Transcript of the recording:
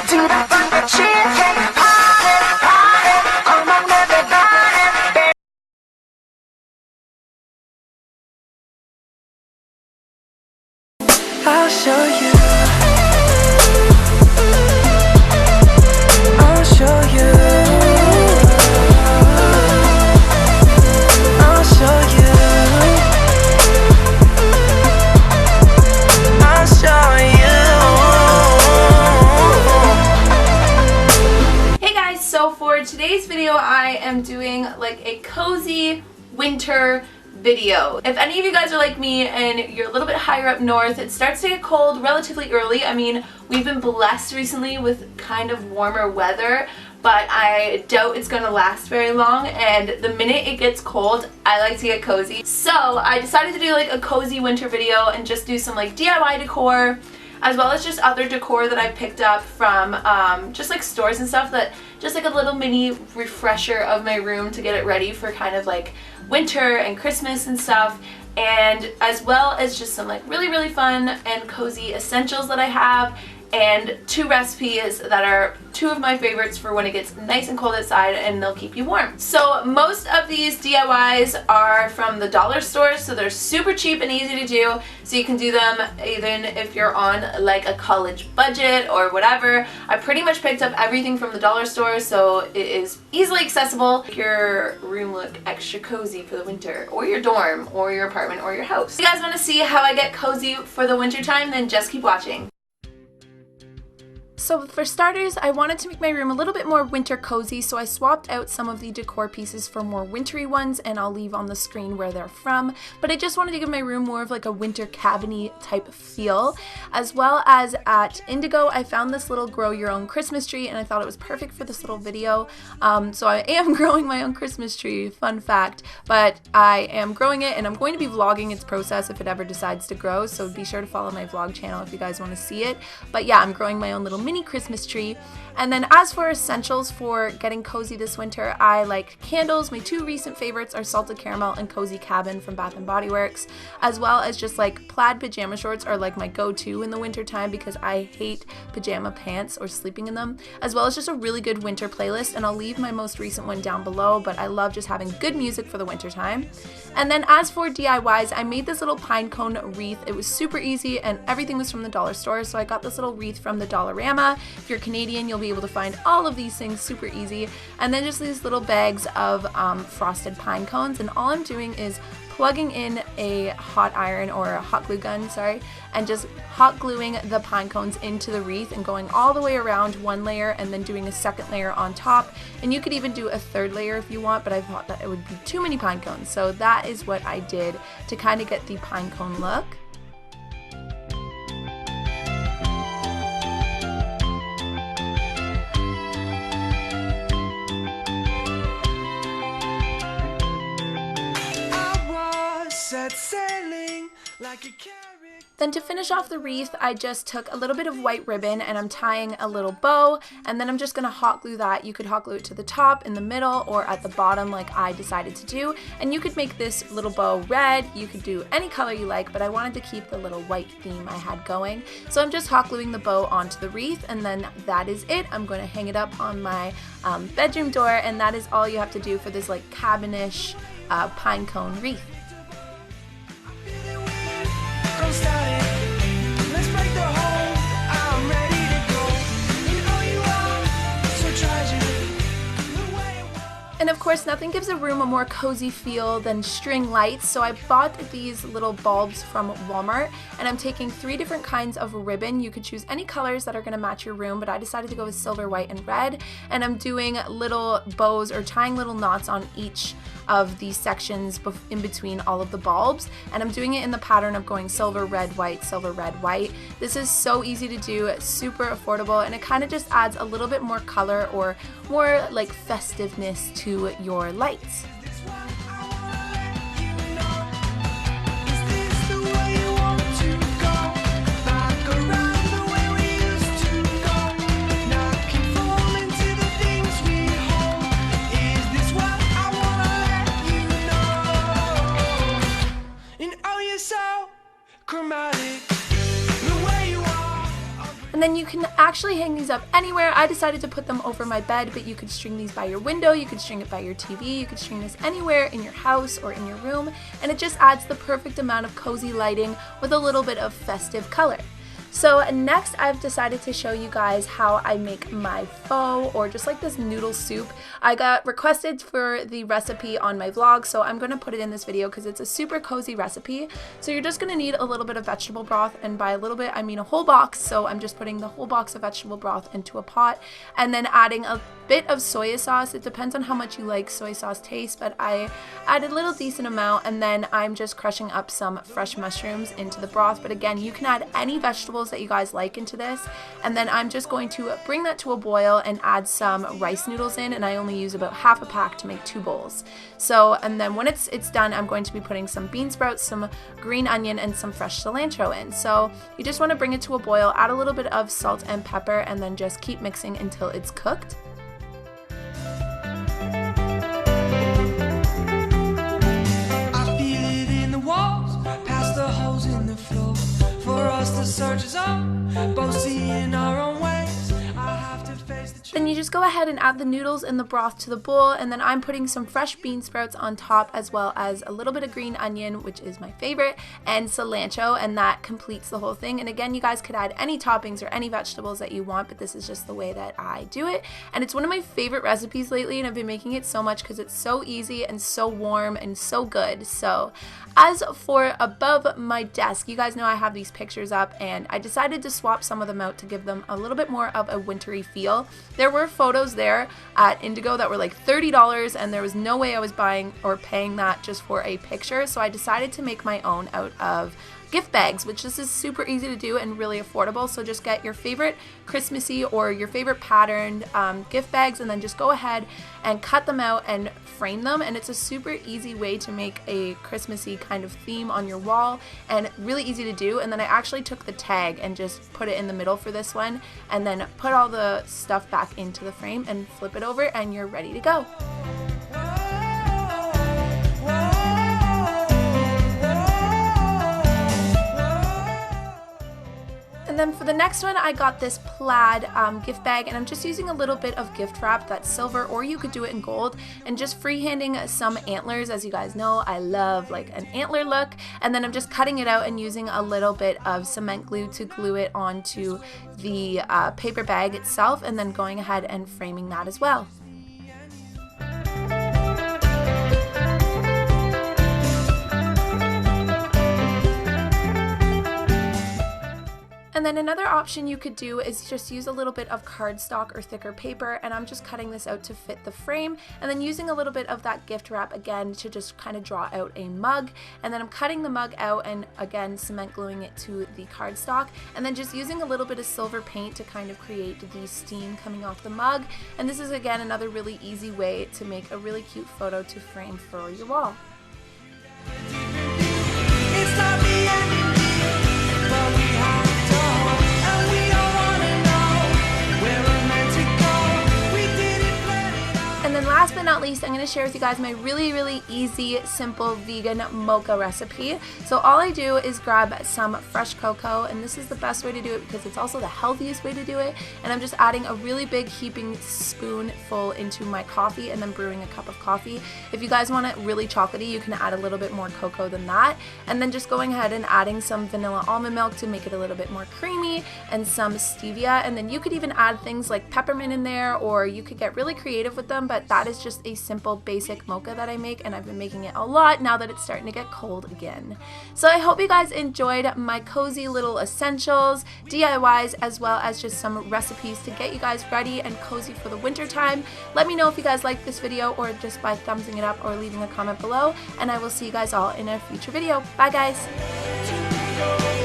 to the funky chicken. Party, party, come on everybody. I'll show you. I'll show you. I'll show you. I'll show you. Hey guys, so for today's video I am doing like a cozy winter video. If any of you guys are like me and you're a little bit higher up north, it starts to get cold relatively early. I mean, we've been blessed recently with kind of warmer weather, but I doubt it's gonna last very long, and the minute it gets cold, I like to get cozy. So I decided to do like a cozy winter video and just do some like DIY decor, as well as just other decor that I picked up from just like stores and stuff, that just like a little mini refresher of my room to get it ready for kind of like winter and Christmas and stuff, and as well as just some like really fun and cozy essentials that I have, and 2 recipes that are 2 of my favorites for when it gets nice and cold outside and they'll keep you warm. So most of these DIYs are from the dollar store, so they're super cheap and easy to do, so you can do them even if you're on like a college budget or whatever. I pretty much picked up everything from the dollar store, so it is easily accessible. Make your room look extra cozy for the winter, or your dorm, or your apartment, or your house. If you guys want to see how I get cozy for the winter time, then just keep watching. So for starters, I wanted to make my room a little bit more winter cozy, so I swapped out some of the decor pieces for more wintry ones, and I'll leave on the screen where they're from. But I just wanted to give my room more of like a winter cabin-y type feel. As well as at Indigo, I found this little grow your own Christmas tree, and I thought it was perfect for this little video. So I am growing my own Christmas tree, fun fact, but I am growing it and I'm going to be vlogging its process if it ever decides to grow, so be sure to follow my vlog channel if you guys want to see it. But yeah, I'm growing my own little mini Christmas tree. And then as for essentials for getting cozy this winter, I like candles. My 2 recent favorites are Salted Caramel and Cozy Cabin from Bath & Body Works, as well as just like plaid pajama shorts are like my go-to in the winter time because I hate pajama pants or sleeping in them, as well as just a really good winter playlist, and I'll leave my most recent one down below, but I love just having good music for the winter time. And then as for DIYs, I made this little pine cone wreath. It was super easy and everything was from the dollar store, so I got this little wreath from the Dollarama. If you're Canadian, you'll be able to find all of these things super easy. And then just these little bags of frosted pine cones, and all I'm doing is plugging in a hot iron, or a hot glue gun, sorry, and just hot gluing the pine cones into the wreath and going all the way around 1 layer and then doing a 2nd layer on top. And you could even do a 3rd layer if you want, but I thought that it would be too many pine cones, so that is what I did to kind of get the pine cone look. Then to finish off the wreath, I just took a little bit of white ribbon and I'm tying a little bow, and then I'm just going to hot glue that. You could hot glue it to the top, in the middle, or at the bottom like I decided to do. And you could make this little bow red, you could do any color you like, but I wanted to keep the little white theme I had going. So I'm just hot gluing the bow onto the wreath, and then that is it. I'm going to hang it up on my bedroom door, and that is all you have to do for this like cabin-ish pine cone wreath. And of course, nothing gives a room a more cozy feel than string lights, so I bought these little bulbs from Walmart, and I'm taking 3 different kinds of ribbon. You could choose any colors that are going to match your room, but I decided to go with silver, white, and red, and I'm doing little bows or tying little knots on each of these sections in between all of the bulbs, and I'm doing it in the pattern of going silver, red, white, silver, red, white. This is so easy to do, super affordable, and it kind of just adds a little bit more color or more like festiveness to your lights. And then you can actually hang these up anywhere. I decided to put them over my bed, but you could string these by your window, you could string it by your TV, you could string this anywhere in your house or in your room, and it just adds the perfect amount of cozy lighting with a little bit of festive color. So next I've decided to show you guys how I make my pho, or just like this noodle soup. I got requested for the recipe on my vlog, so I'm going to put it in this video because it's a super cozy recipe. So you're just going to need a little bit of vegetable broth, and by a little bit I mean a whole box, so I'm just putting the whole box of vegetable broth into a pot and then adding a bit of soy sauce. It depends on how much you like soy sauce taste, but I added a little decent amount, and then I'm just crushing up some fresh mushrooms into the broth. But again, you can add any vegetables that you guys like into this, and then I'm just going to bring that to a boil and add some rice noodles in, and I only use about half a pack to make 2 bowls. So, and then when it's done, I'm going to be putting some bean sprouts, some green onion, and some fresh cilantro in. So you just want to bring it to a boil, add a little bit of salt and pepper, and then just keep mixing until it's cooked. Then you just go ahead and add the noodles and the broth to the bowl, and then I'm putting some fresh bean sprouts on top, as well as a little bit of green onion, which is my favorite, and cilantro, and that completes the whole thing. And again, you guys could add any toppings or any vegetables that you want, but this is just the way that I do it. And it's one of my favorite recipes lately, and I've been making it so much because it's so easy and so warm and so good. So as for above my desk, you guys know I have these pictures up, and I decided to swap some of them out to give them a little bit more of a wintry feel. There were photos there at Indigo that were like $30, and there was no way I was buying or paying that just for a picture, so I decided to make my own out of gift bags, which this is super easy to do and really affordable. So just get your favorite Christmassy or your favorite patterned gift bags, and then just go ahead and cut them out and frame them. And it's a super easy way to make a Christmassy kind of theme on your wall, and really easy to do. And then I actually took the tag and just put it in the middle for this one, and then put all the stuff back into the frame and flip it over, and you're ready to go. And then for the next one, I got this plaid gift bag, and I'm just using a little bit of gift wrap that's silver, or you could do it in gold, and just freehanding some antlers. As you guys know, I love like an antler look, and then I'm just cutting it out and using a little bit of cement glue to glue it onto the paper bag itself, and then going ahead and framing that as well. And then another option you could do is just use a little bit of cardstock or thicker paper, and I'm just cutting this out to fit the frame, and then using a little bit of that gift wrap again to just kind of draw out a mug. And then I'm cutting the mug out and again cement gluing it to the cardstock, and then just using a little bit of silver paint to kind of create the steam coming off the mug. And this is again another really easy way to make a really cute photo to frame for your wall. It's not the end, but we have to hold, and we don't wanna know where we're meant to go. We didn't plan it out. And then last but not least, I'm going to share with you guys my really easy, simple vegan mocha recipe. So all I do is grab some fresh cocoa, and this is the best way to do it because it's also the healthiest way to do it. And I'm just adding a really big heaping spoonful into my coffee and then brewing a cup of coffee. If you guys want it really chocolatey, you can add a little bit more cocoa than that. And then just going ahead and adding some vanilla almond milk to make it a little bit more creamy, and some stevia. And then you could even add things like peppermint in there, or you could get really creative with them, but that is just a simple basic mocha that I make, and I've been making it a lot now that it's starting to get cold again. So I hope you guys enjoyed my cozy little essentials, DIYs, as well as just some recipes to get you guys ready and cozy for the winter time. Let me know if you guys liked this video, or just by thumbsing it up or leaving a comment below, and I will see you guys all in a future video. Bye guys!